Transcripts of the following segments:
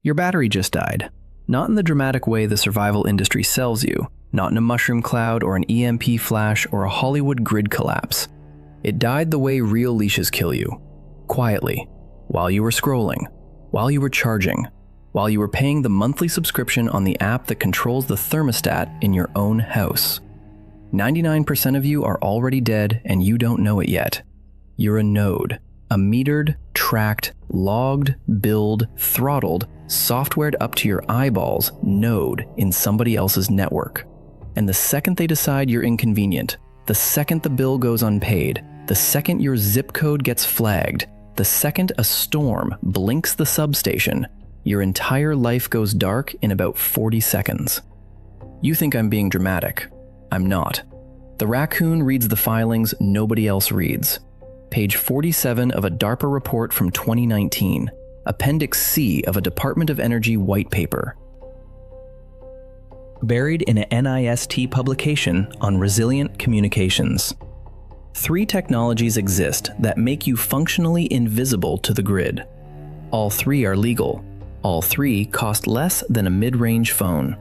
Your battery just died. Not in the dramatic way the survival industry sells you, not in a mushroom cloud or an EMP flash or a Hollywood grid collapse. It died the way real leashes kill you. Quietly, while you were scrolling, while you were charging, while you were paying the monthly subscription on the app that controls the thermostat in your own house. 99% of you are already dead and you don't know it yet. You're a node, a metered, tracked, logged, billed, throttled, softwared up to your eyeballs node in somebody else's network. And the second they decide you're inconvenient, the second the bill goes unpaid, the second your zip code gets flagged, the second a storm blinks the substation, your entire life goes dark in about 40 seconds. You think I'm being dramatic. I'm not. The Raccoon reads the filings nobody else reads. Page 47 of a DARPA report from 2019, Appendix C of a Department of Energy white paper. Buried in an NIST publication on resilient communications. 3 technologies exist that make you functionally invisible to the grid. All 3 are legal. All 3 cost less than a mid-range phone.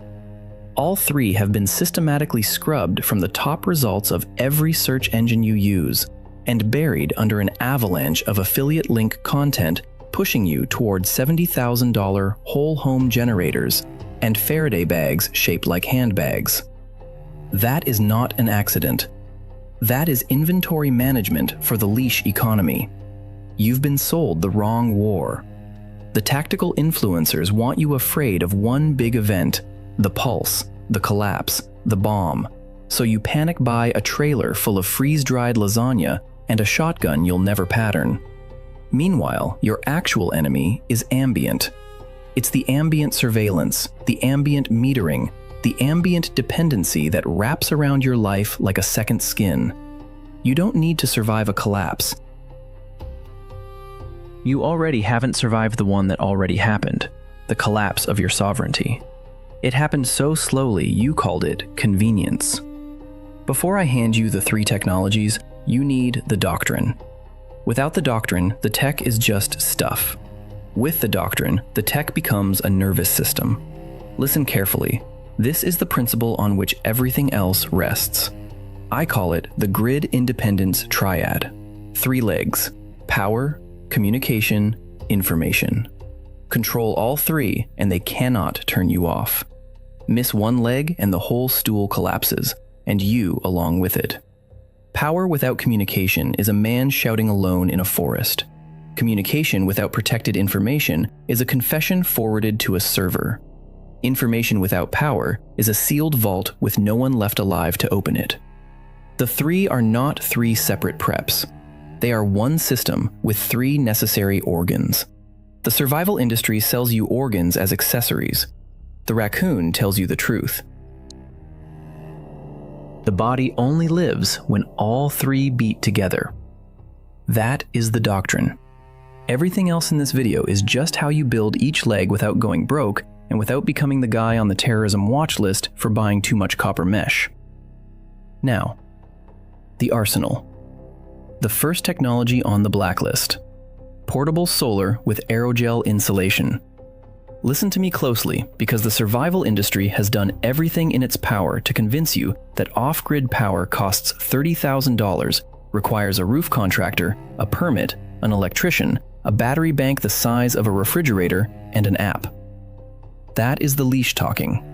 All 3 have been systematically scrubbed from the top results of every search engine you use and buried under an avalanche of affiliate link content pushing you toward $70,000 whole home generators and Faraday bags shaped like handbags. That is not an accident. That is inventory management for the leash economy. You've been sold the wrong war. The tactical influencers want you afraid of one big event, the pulse, the collapse, the bomb, so you panic buy a trailer full of freeze-dried lasagna and a shotgun you'll never pattern. Meanwhile, your actual enemy is ambient. It's the ambient surveillance, the ambient metering, the ambient dependency that wraps around your life like a second skin. You don't need to survive a collapse. You already haven't survived the one that already happened, the collapse of your sovereignty. It happened so slowly you called it convenience. Before I hand you the 3 technologies, you need the Doctrine. Without the Doctrine, the tech is just stuff. With the Doctrine, the tech becomes a nervous system. Listen carefully. This is the principle on which everything else rests. I call it the Grid Independence Triad. 3 legs: power, communication, information. Control all 3 and they cannot turn you off. Miss one leg and the whole stool collapses, and you along with it. Power without communication is a man shouting alone in a forest. Communication without protected information is a confession forwarded to a server. Information without power is a sealed vault with no one left alive to open it. The 3 are not 3 separate preps. They are one system with 3 necessary organs. The survival industry sells you organs as accessories. The Raccoon tells you the truth. The body only lives when all 3 beat together. That is the Doctrine. Everything else in this video is just how you build each leg without going broke and without becoming the guy on the terrorism watch list for buying too much copper mesh. Now, the arsenal. The first technology on the blacklist. Portable solar with aerogel insulation. Listen to me closely, because the survival industry has done everything in its power to convince you that off-grid power costs $30,000, requires a roof contractor, a permit, an electrician, a battery bank the size of a refrigerator, and an app. That is the leash talking.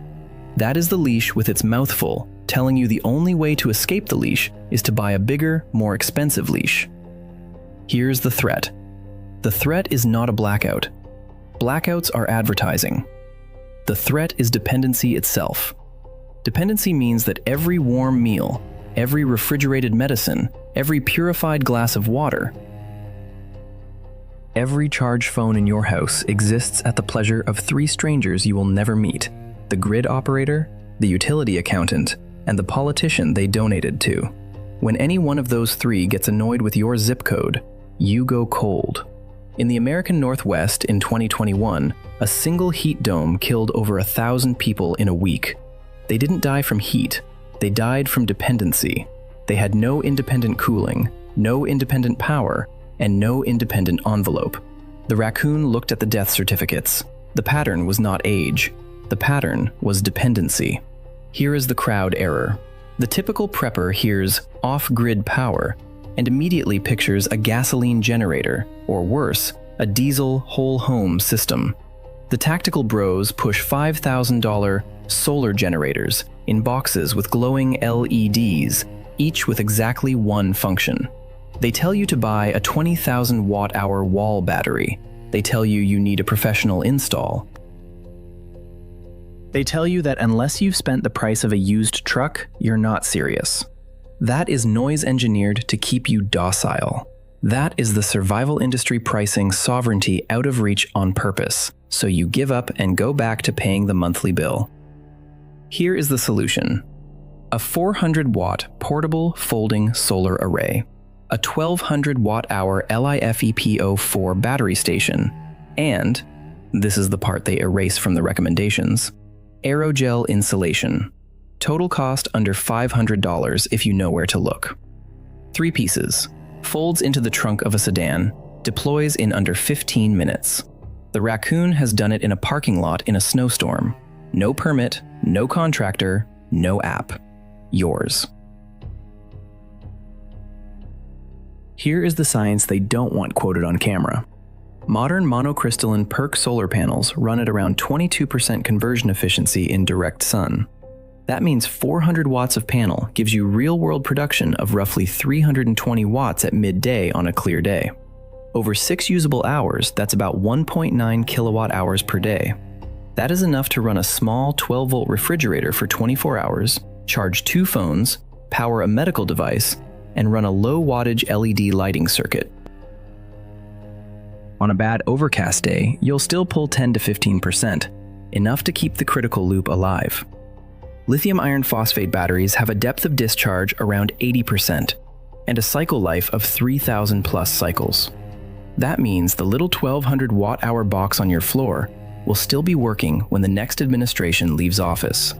That is the leash with its mouth full, telling you the only way to escape the leash is to buy a bigger, more expensive leash. Here's the threat. The threat is not a blackout. Blackouts are advertising. The threat is dependency itself. Dependency means that every warm meal, every refrigerated medicine, every purified glass of water, every charged phone in your house exists at the pleasure of 3 strangers you will never meet: the grid operator, the utility accountant, and the politician they donated to. When any one of those 3 gets annoyed with your zip code, you go cold. In the American Northwest in 2021, a single heat dome killed over 1,000 people in a week. They didn't die from heat, they died from dependency. They had no independent cooling, no independent power, and no independent envelope. The Raccoon looked at the death certificates. The pattern was not age. The pattern was dependency. Here is the crowd error. The typical prepper hears off-grid power and immediately pictures a gasoline generator, or worse, a diesel whole home system. The tactical bros push $5,000 solar generators in boxes with glowing LEDs, each with exactly one function. They tell you to buy a 20,000 watt-hour wall battery. They tell you you need a professional install. They tell you that unless you've spent the price of a used truck, you're not serious. That is noise engineered to keep you docile. That is the survival industry pricing sovereignty out of reach on purpose, so you give up and go back to paying the monthly bill. Here is the solution. A 400-watt portable folding solar array, a 1200 watt-hour LiFePO4 battery station, and, this is the part they erase from the recommendations, aerogel insulation. Total cost under $500 if you know where to look. 3 pieces. Folds into the trunk of a sedan, deploys in under 15 minutes. The Raccoon has done it in a parking lot in a snowstorm. No permit, no contractor, no app. Yours. Here is the science they don't want quoted on camera. Modern monocrystalline PERC solar panels run at around 22% conversion efficiency in direct sun. That means 400 watts of panel gives you real-world production of roughly 320 watts at midday on a clear day. Over 6 usable hours, that's about 1.9 kilowatt hours per day. That is enough to run a small 12-volt refrigerator for 24 hours, charge 2 phones, power a medical device, and run a low-wattage LED lighting circuit. On a bad overcast day, you'll still pull 10 to 15%, enough to keep the critical loop alive. Lithium iron phosphate batteries have a depth of discharge around 80% and a cycle life of 3,000 plus cycles. That means the little 1200 watt-hour box on your floor will still be working when the next administration leaves office.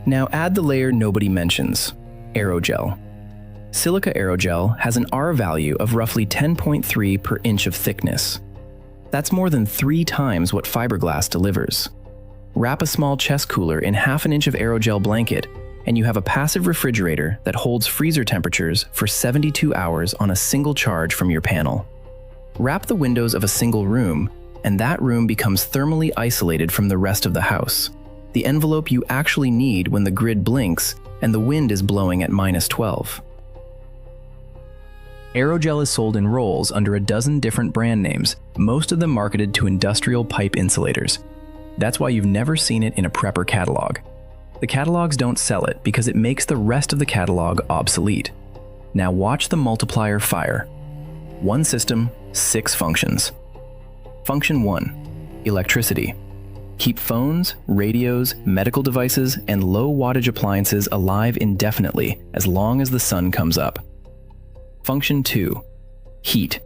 Now add the layer nobody mentions, aerogel. Silica aerogel has an R value of roughly 10.3 per inch of thickness. That's more than 3 times what fiberglass delivers. Wrap a small chest cooler in half an inch of aerogel blanket, and you have a passive refrigerator that holds freezer temperatures for 72 hours on a single charge from your panel. Wrap the windows of a single room, and that room becomes thermally isolated from the rest of the house, the envelope you actually need when the grid blinks and the wind is blowing at -12. Aerogel is sold in rolls under a dozen different brand names, most of them marketed to industrial pipe insulators. That's why you've never seen it in a prepper catalog. The catalogs don't sell it because it makes the rest of the catalog obsolete. Now watch the multiplier fire. 1 system, 6 functions. Function 1, electricity. Keep phones, radios, medical devices, and low wattage appliances alive indefinitely as long as the sun comes up. Function 2, heat.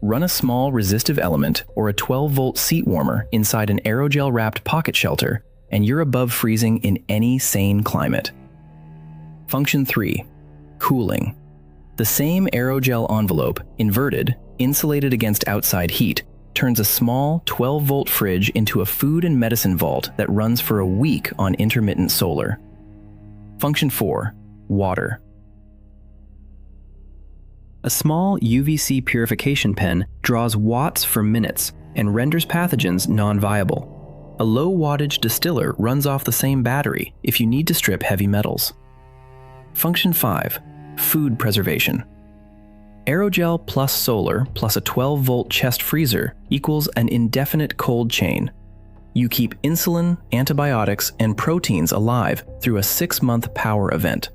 Run a small resistive element or a 12-volt seat warmer inside an aerogel-wrapped pocket shelter, and you're above freezing in any sane climate. Function 3, cooling. The same aerogel envelope, inverted, insulated against outside heat, turns a small 12-volt fridge into a food and medicine vault that runs for a week on intermittent solar. Function 4, water. A small UVC purification pen draws watts for minutes and renders pathogens non-viable. A low-wattage distiller runs off the same battery if you need to strip heavy metals. Function 5, food preservation. Aerogel plus solar plus a 12-volt chest freezer equals an indefinite cold chain. You keep insulin, antibiotics, and proteins alive through a 6-month power event.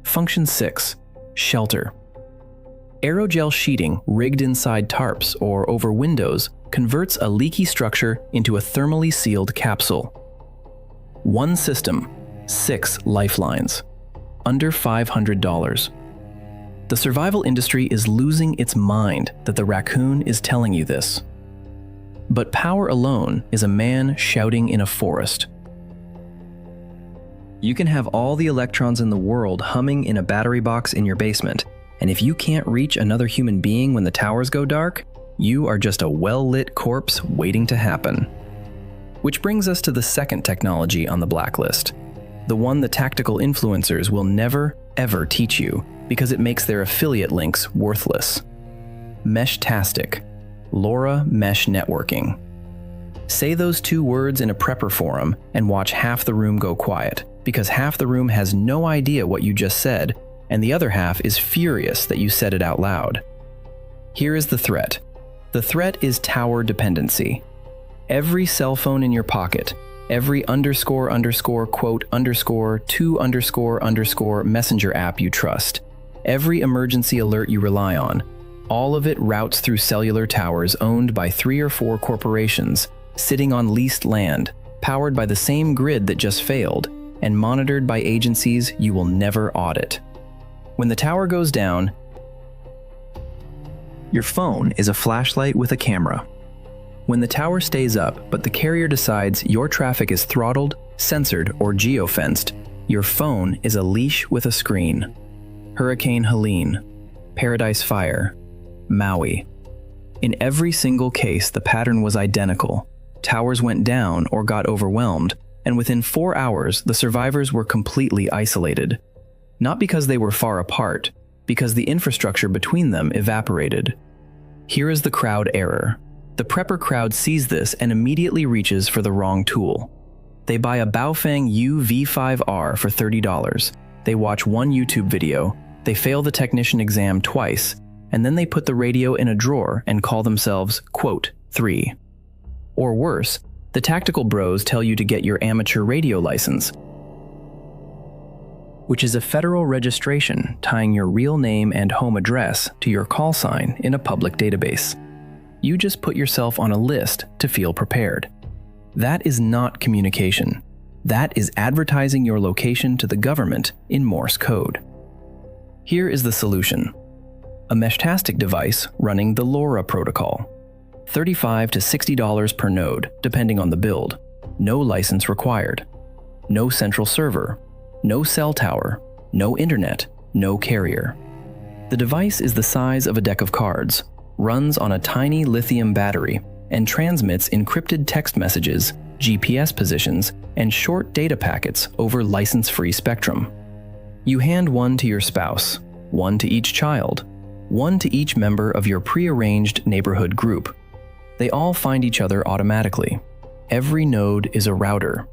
Function 6, shelter. Aerogel sheeting rigged inside tarps or over windows converts a leaky structure into a thermally sealed capsule. 1 system, 6 lifelines. Under $500. The survival industry is losing its mind that the Raccoon is telling you this. But power alone is a man shouting in a forest. You can have all the electrons in the world humming in a battery box in your basement, and if you can't reach another human being when the towers go dark, You are just a well-lit corpse waiting to happen. Which brings us to the second technology on the blacklist, the one the tactical influencers will never, ever teach you because it makes their affiliate links worthless. Meshtastic LoRa mesh networking. Say those two words in a prepper forum and watch half the room go quiet, because half the room has no idea what you just said, and the other half is furious that you said it out loud. Here is the threat. The threat is tower dependency. Every cell phone in your pocket, every __quote_2__ messenger app you trust, every emergency alert you rely on, all of it routes through cellular towers owned by 3 or 4 corporations, sitting on leased land, powered by the same grid that just failed, and monitored by agencies you will never audit. When the tower goes down, your phone is a flashlight with a camera. When the tower stays up, but the carrier decides your traffic is throttled, censored, or geofenced, your phone is a leash with a screen. Hurricane Helene, Paradise Fire, Maui. In every single case, the pattern was identical. Towers went down or got overwhelmed, and within 4 hours, the survivors were completely isolated. Not because they were far apart, because the infrastructure between them evaporated. Here is the crowd error. The prepper crowd sees this and immediately reaches for the wrong tool. They buy a Baofeng UV5R for $30. They watch one YouTube video, they fail the technician exam twice, and then they put the radio in a drawer and call themselves, quote, 3. Or worse, the tactical bros tell you to get your amateur radio license, which is a federal registration tying your real name and home address to your call sign in a public database. You just put yourself on a list to feel prepared. That is not communication. That is advertising your location to the government in Morse code. Here is the solution. A Meshtastic device running the LoRa protocol. $35 to $60 per node, depending on the build. No license required. No central server. No cell tower. No internet. No carrier. The device is the size of a deck of cards, runs on a tiny lithium battery, and transmits encrypted text messages, GPS positions, and short data packets over license-free spectrum. You hand one to your spouse, one to each child, one to each member of your pre-arranged neighborhood group. They all find each other automatically. Every node is a router.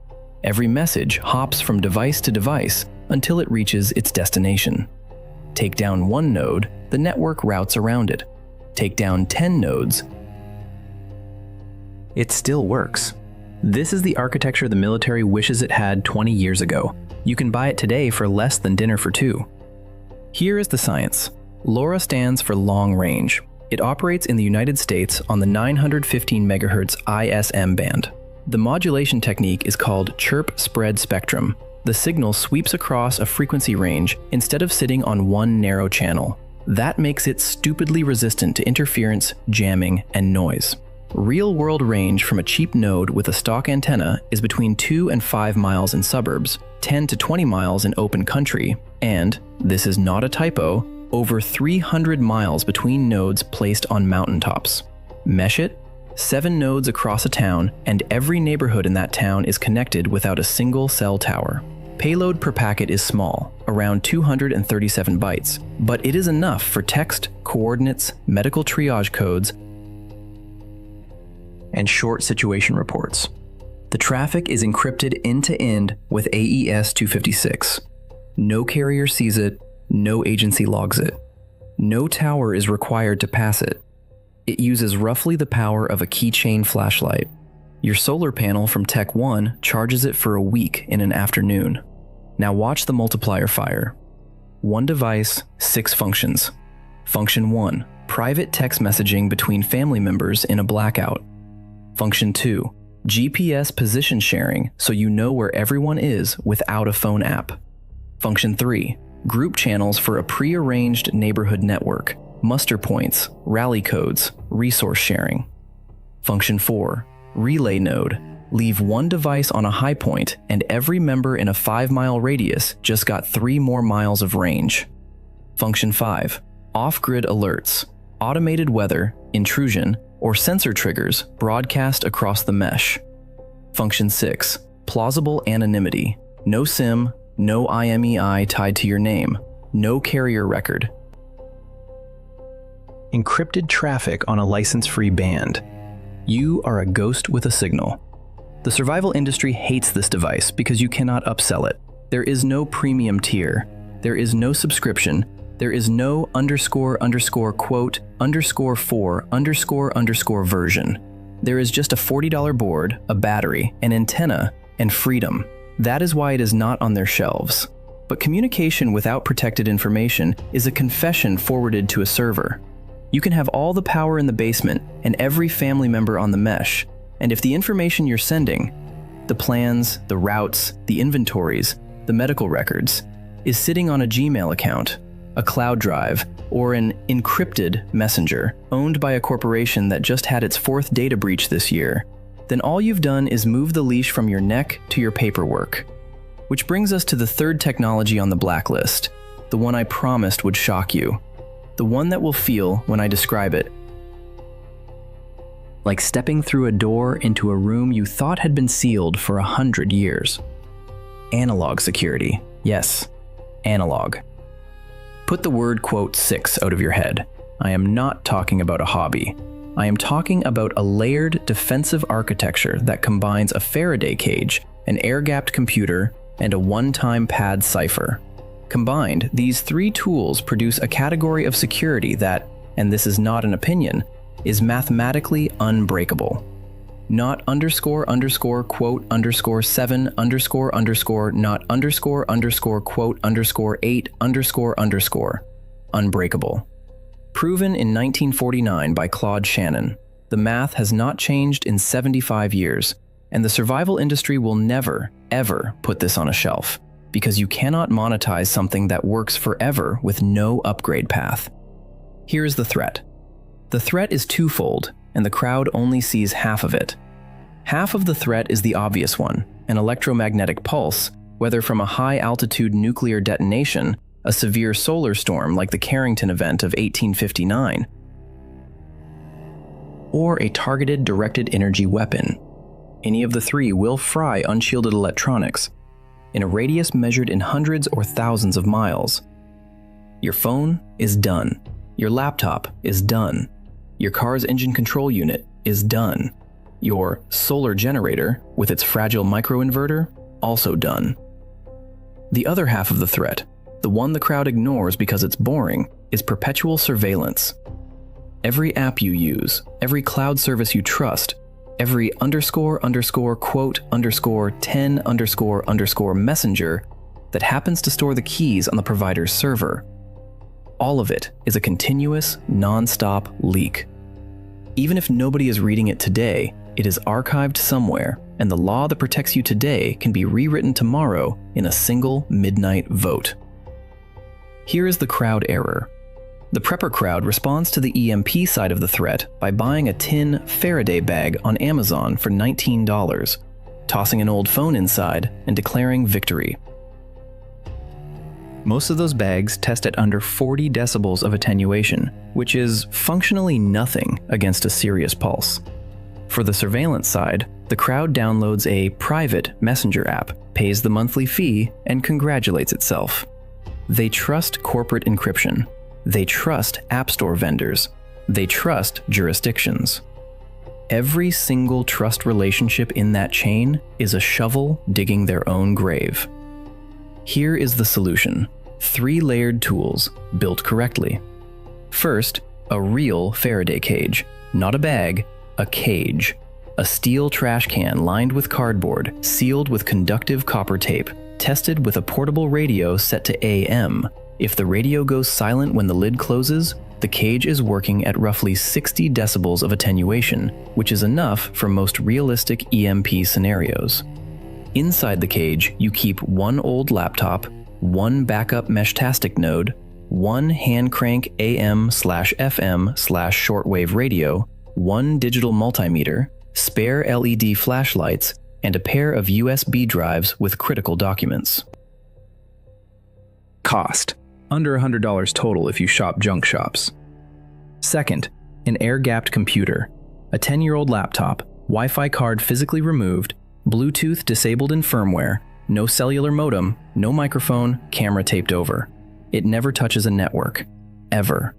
Every message hops from device to device until it reaches its destination. Take down one node, the network routes around it. Take down 10 nodes, it still works. This is the architecture the military wishes it had 20 years ago. You can buy it today for less than dinner for 2. Here is the science. LoRa stands for long range. It operates in the United States on the 915 MHz ISM band. The modulation technique is called chirp spread spectrum. The signal sweeps across a frequency range instead of sitting on one narrow channel. That makes it stupidly resistant to interference, jamming, and noise. Real-world range from a cheap node with a stock antenna is between 2 and 5 miles in suburbs, 10 to 20 miles in open country, and, this is not a typo, over 300 miles between nodes placed on mountaintops. Mesh it, 7 nodes across a town, and every neighborhood in that town is connected without a single cell tower. Payload per packet is small, around 237 bytes, but it is enough for text, coordinates, medical triage codes, and short situation reports. The traffic is encrypted end-to-end with AES-256. No carrier sees it, no agency logs it. No tower is required to pass it. It uses roughly the power of a keychain flashlight. Your solar panel from Tech 1 charges it for a week in an afternoon. Now watch the multiplier fire. 1 device, 6 functions. Function 1, private text messaging between family members in a blackout. Function 2, GPS position sharing so you know where everyone is without a phone app. Function 3, group channels for a pre-arranged neighborhood network, muster points, rally codes, resource sharing. Function 4, relay node. Leave 1 device on a high point and every member in a 5-mile radius just got 3 more miles of range. Function 5, off-grid alerts. automated weather, intrusion, or sensor triggers broadcast across the mesh. Function 6. Plausible anonymity. No SIM, no IMEI tied to your name, no carrier record. Encrypted traffic on a license-free band. You are a ghost with a signal. The survival industry hates this device because you cannot upsell it. There is no premium tier. There is no subscription. There is no __quote _4 version. There is just a $40 board, a battery, an antenna, and freedom. That is why it is not on their shelves. But communication without protected information is a confession forwarded to a server. You can have all the power in the basement and every family member on the mesh, and if the information you're sending, the plans, the routes, the inventories, the medical records, is sitting on a Gmail account, a cloud drive, or an encrypted messenger owned by a corporation that just had its 4th data breach this year, then all you've done is move the leash from your neck to your paperwork. Which brings us to the 3rd technology on the blacklist, the one I promised would shock you, the one that will feel, when I describe it, like stepping through a door into a room you thought had been sealed for 100 years. Analog security. Yes, analog. Put the word "6" out of your head. I am not talking about a hobby. I am talking about a layered defensive architecture that combines a Faraday cage, an air-gapped computer, and a one-time pad cipher. Combined, these 3 tools produce a category of security that, and this is not an opinion, is mathematically unbreakable. Not __quote _7 not _quote _8 unbreakable. Proven in 1949 by Claude Shannon, the math has not changed in 75 years, and the survival industry will never, ever put this on a shelf, because you cannot monetize something that works forever with no upgrade path. Here is the threat. The threat is twofold, and the crowd only sees half of it. Half of the threat is the obvious one, an electromagnetic pulse, whether from a high-altitude nuclear detonation, a severe solar storm like the Carrington event of 1859, or a targeted directed energy weapon. Any of the 3 will fry unshielded electronics in a radius measured in hundreds or thousands of miles. Your phone is done. Your laptop is done. Your car's engine control unit is done. Your solar generator, with its fragile microinverter, also done. The other half of the threat, the one the crowd ignores because it's boring, is perpetual surveillance. Every app you use, every cloud service you trust, every __quote _10 messenger that happens to store the keys on the provider's server. All of it is a continuous, non-stop leak. Even if nobody is reading it today, it is archived somewhere, and the law that protects you today can be rewritten tomorrow in a single midnight vote. Here is the crowd error. The prepper crowd responds to the EMP side of the threat by buying a tin Faraday bag on Amazon for $19, tossing an old phone inside, and declaring victory. Most of those bags test at under 40 decibels of attenuation, which is functionally nothing against a serious pulse. For the surveillance side, the crowd downloads a private messenger app, pays the monthly fee, and congratulates itself. They trust corporate encryption. They trust app store vendors. They trust jurisdictions. Every single trust relationship in that chain is a shovel digging their own grave. Here is the solution. 3 layered tools, built correctly. First, a real Faraday cage, not a bag, a cage. A steel trash can lined with cardboard, sealed with conductive copper tape, tested with a portable radio set to AM. If the radio goes silent when the lid closes, the cage is working at roughly 60 decibels of attenuation, which is enough for most realistic EMP scenarios. Inside the cage, you keep 1 old laptop, 1 backup Meshtastic node, 1 hand crank AM/FM/shortwave radio, 1 digital multimeter, spare LED flashlights, and a pair of USB drives with critical documents. Cost: under $100 total if you shop junk shops. Second, an air-gapped computer. A 10-year-old laptop, Wi-Fi card physically removed, Bluetooth disabled in firmware, no cellular modem, no microphone, camera taped over. It never touches a network. Ever.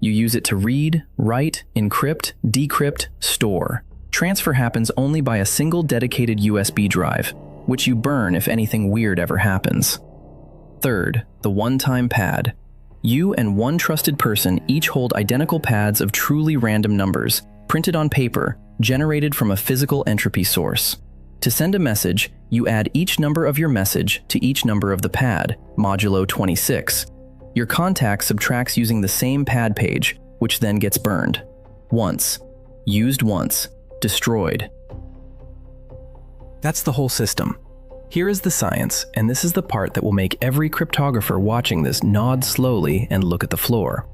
You use it to read, write, encrypt, decrypt, store. Transfer happens only by a single dedicated USB drive, which you burn if anything weird ever happens. Third, the one-time pad. You and one trusted person each hold identical pads of truly random numbers, printed on paper, generated from a physical entropy source. To send a message, you add each number of your message to each number of the pad, modulo 26. Your contact subtracts using the same pad page, which then gets burned. Once. Used once. Destroyed. That's the whole system. Here is the science, and this is the part that will make every cryptographer watching this nod slowly and look at the floor.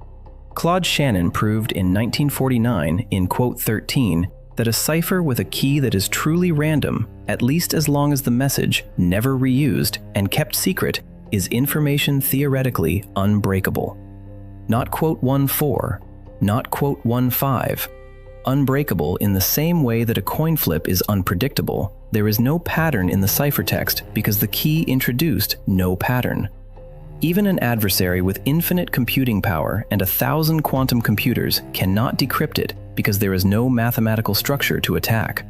Claude Shannon proved in 1949 in quote 13 that a cipher with a key that is truly random, at least as long as the message, never reused and kept secret, is information theoretically unbreakable. Not quote 14, not quote 15. Unbreakable in the same way that a coin flip is unpredictable, there is no pattern in the ciphertext because the key introduced no pattern. Even an adversary with infinite computing power and 1,000 quantum computers cannot decrypt it because there is no mathematical structure to attack.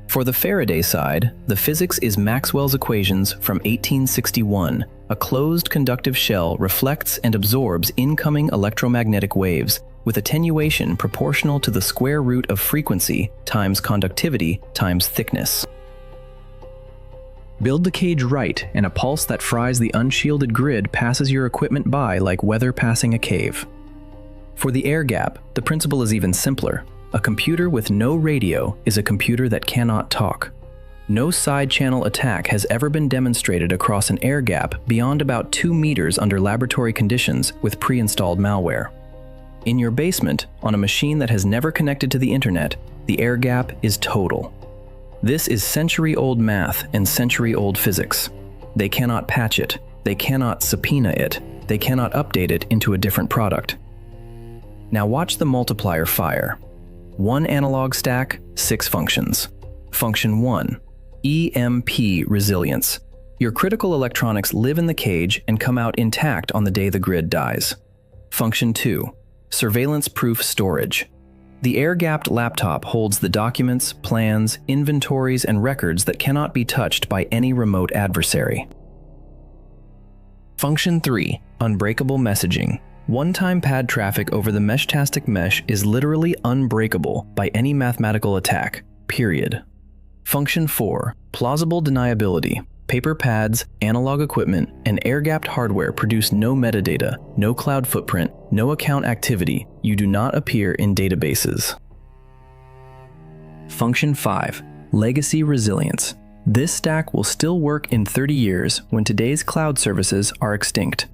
For the Faraday side, the physics is Maxwell's equations from 1861. A closed conductive shell reflects and absorbs incoming electromagnetic waves with attenuation proportional to the square root of frequency times conductivity times thickness. Build the cage right, and a pulse that fries the unshielded grid passes your equipment by like weather passing a cave. For the air gap, the principle is even simpler. A computer with no radio is a computer that cannot talk. No side-channel attack has ever been demonstrated across an air gap beyond about 2 meters under laboratory conditions with pre-installed malware. In your basement, on a machine that has never connected to the internet, the air gap is total. This is century-old math and century-old physics. They cannot patch it, they cannot subpoena it, they cannot update it into a different product. Now watch the multiplier fire. 1 analog stack, 6 functions. Function 1, EMP resilience. Your critical electronics live in the cage and come out intact on the day the grid dies. Function 2, surveillance-proof storage. The air-gapped laptop holds the documents, plans, inventories, and records that cannot be touched by any remote adversary. Function 3, unbreakable messaging. One-time pad traffic over the Meshtastic mesh is literally unbreakable by any mathematical attack, period. Function 4, plausible deniability. Paper pads, analog equipment, and air-gapped hardware produce no metadata, no cloud footprint, no account activity. You do not appear in databases. Function 5, legacy resilience. This stack will still work in 30 years when today's cloud services are extinct.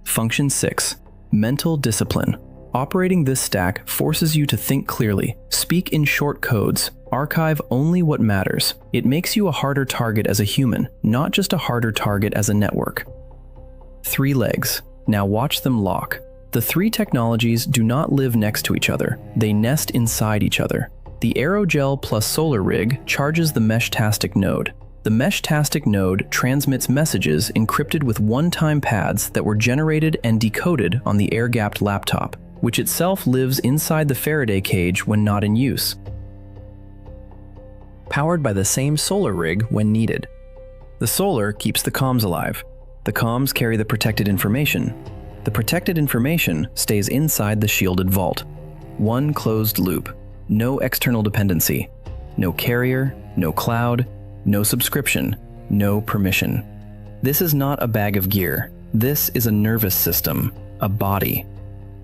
Function 6, mental discipline. Operating this stack forces you to think clearly, speak in short codes, archive only what matters. It makes you a harder target as a human, not just a harder target as a network. 3 legs. Now watch them lock. The 3 technologies do not live next to each other. They nest inside each other. The aerogel plus solar rig charges the Meshtastic node. The Meshtastic node transmits messages encrypted with one-time pads that were generated and decoded on the air-gapped laptop, which itself lives inside the Faraday cage when not in use, powered by the same solar rig when needed. The solar keeps the comms alive. The comms carry the protected information. The protected information stays inside the shielded vault. One closed loop. No external dependency. No carrier, no cloud, no subscription, no permission. This is not a bag of gear. This is a nervous system, a body.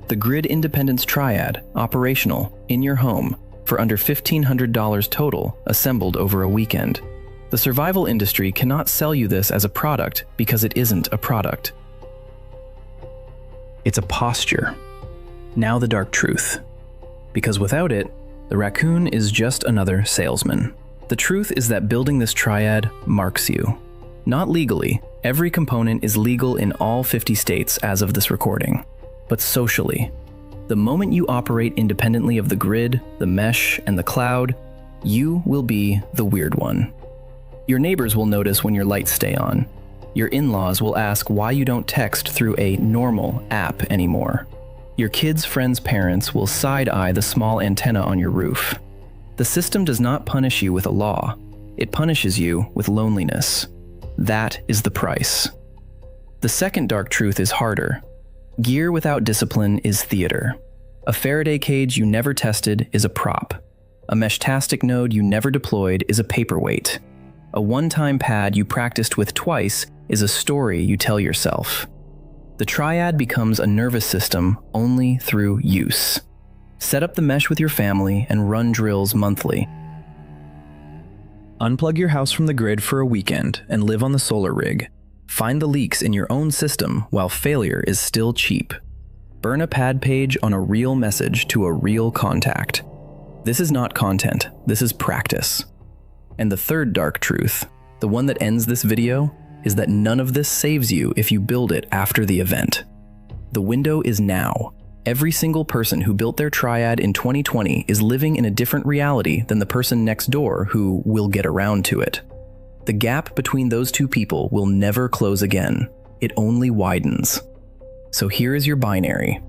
The Grid Independence Triad, operational, in your home, for under $1,500 total, assembled over a weekend. The survival industry cannot sell you this as a product because it isn't a product. It's a posture. Now the dark truth. Because without it, the Raccoon is just another salesman. The truth is that building this triad marks you. Not legally, every component is legal in all 50 states as of this recording, but socially. The moment you operate independently of the grid, the mesh, and the cloud, you will be the weird one. Your neighbors will notice when your lights stay on. Your in-laws will ask why you don't text through a normal app anymore. Your kids' friends' parents will side-eye the small antenna on your roof. The system does not punish you with a law. It punishes you with loneliness. That is the price. The second dark truth is harder. Gear without discipline is theater. A Faraday cage you never tested is a prop. A Meshtastic node you never deployed is a paperweight. A one-time pad you practiced with twice is a story you tell yourself. The triad becomes a nervous system only through use. Set up the mesh with your family and run drills monthly. Unplug your house from the grid for a weekend and live on the solar rig. Find the leaks in your own system while failure is still cheap. Burn a pad page on a real message to a real contact. This is not content, this is practice. And the third dark truth, the one that ends this video, is that none of this saves you if you build it after the event. The window is now. Every single person who built their triad in 2020 is living in a different reality than the person next door who will get around to it. The gap between those two people will never close again. It only widens. So here is your binary.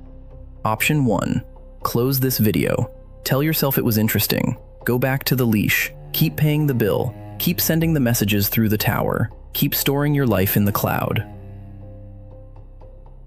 Option 1, close this video. Tell yourself it was interesting. Go back to the leash. Keep paying the bill. Keep sending the messages through the tower. Keep storing your life in the cloud.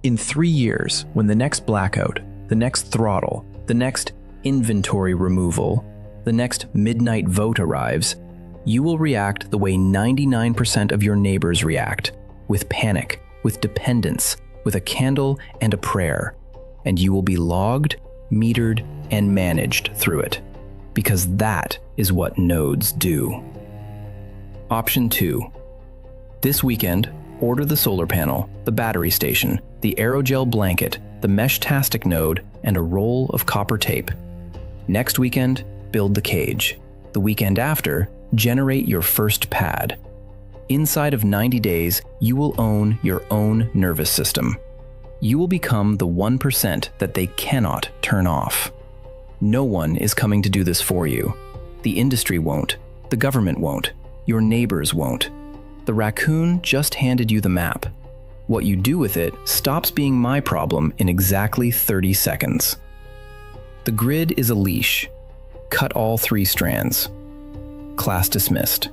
In 3 years, when the next blackout, the next throttle, the next inventory removal, the next midnight vote arrives, you will react the way 99% of your neighbors react, with panic, with dependence, with a candle and a prayer, and you will be logged, metered, and managed through it, because that is what nodes do. Option 2. This weekend, order the solar panel, the battery station, the aerogel blanket, the Meshtastic node, and a roll of copper tape. Next weekend, build the cage. The weekend after, generate your first pad. Inside of 90 days, you will own your own nervous system. You will become the 1% that they cannot turn off. No one is coming to do this for you. The industry won't. The government won't. Your neighbors won't. The Raccoon just handed you the map. What you do with it stops being my problem in exactly 30 seconds. The grid is a leash. Cut all 3 strands. Class dismissed.